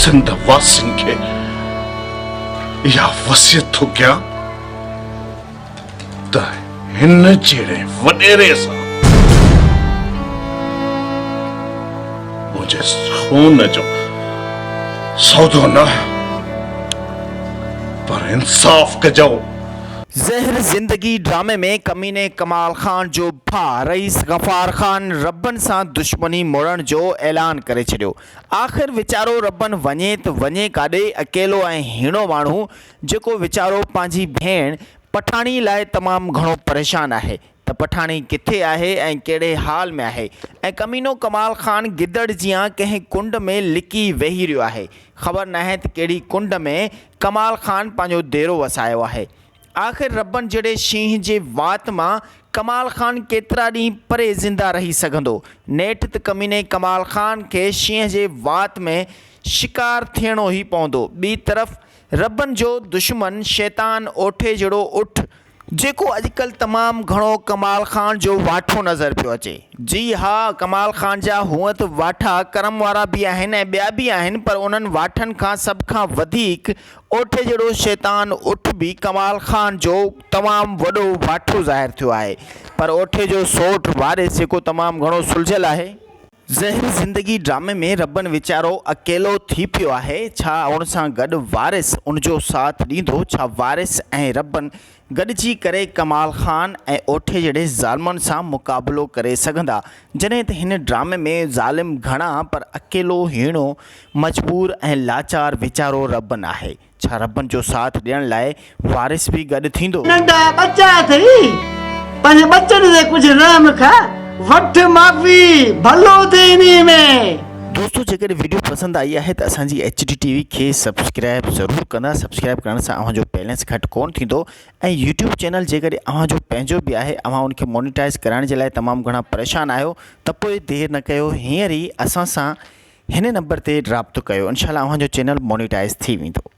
सिंध वासिन के या वसियत थो क्या त हिन जहिड़े वॾेरे सां मुझे खून जो सौदो न पर इंसाफ कजो। ज़हर ज़िंदगी ड्रामे में कमीने कमाल खान जो भाउ रईस गफ़ार खान रबन सां दुश्मनी मोड़न जो ऐलान करे छॾियो। आख़िर वीचारो रबन वञे त वञे काॾे, अकेलो ऐं हीणो माण्हू जेको वीचारो पंहिंजी भेण पठाणी लाइ तमामु घणो परेशान आहे त पठाणी किथे आहे ऐं कहिड़े हाल में आहे ऐं कमीनो कमाल खान गिदड़ जियां कंहिं कुंड में लिकी वेही रहियो आहे। ख़बर नाहे त कहिड़ी कुंड में कमाल खान पंहिंजो डेरो वसायो आहे। आख़िर रबन जहिड़े शींहं जे वात मां कमाल खान केतिरा ॾींहं परे ज़िंदा रही सघंदो। नेठि त कमीने कमाल खान खे शींहं जे वात में शिकार थियणो ई पवंदो। ॿी तरफ़ रबन जो दुश्मन शैतान ओठे जहिड़ो उठ जेको अॼुकल्ह तमामु घणो कमाल खान जो वाठो नज़र पियो अचे। जी हा, कमाल खान जा हूअं त वाठा करम वारा बि आहिनि ऐं ॿिया बि आहिनि, पर उन्हनि वाठनि खां सभ खां वधीक ओठे जहिड़ो शैतान उठ बि कमाल खान जो तमामु वॾो वाठो ज़ाहिर थियो आहे। पर ओठे जो सोठ वारिस जेको तमामु घणो सुलझियल आहे। ज़हर ज़िंदगी ड्रामे में रबन वीचारो अकेलो थी पियो आहे। छा उन सां गॾु वारिस उनजो साथ ॾींदो? छा वारिस ऐं रबन गॾिजी करे कमाल खान ऐं ओठे जहिड़े ज़ालिमनि सां मुक़ाबिलो करे सघंदा? जॾहिं त हिन ड्रामे में ज़ालिम घणा पर अकेलो हीणो मजबूर ऐं लाचार वीचारो रबन आहे। छा रबन जो साथ ॾियण लाइ वारिस बि गॾु थींदो? नंढा बच्चा अथई, पंहिंजे बच्चनि ते कुझु रहम खा, वठ माफ़ी, भलो थिए इन्हीअ में। दोस्तों, जेकर वीडियो पसंद आई है तो असांजी HD TV के सब्सक्राइब ज़रूर करना। सब्सक्राइब करण से अवां जो बैलेंस घट कोन थींदो ऐं यूट्यूब चैनल जेकर अवां जो पंहिंजो भी है, अवां उनके मोनिटाइज कराइण जे लाइ तमामु घणा परेशान आहियो त पोइ देर न कयो, हींअर ई असां सां हिन नंबर ते राब्तो कयो। इंशाल्लाह अवां जो चैनल मोनिटाइज थी वेंदो।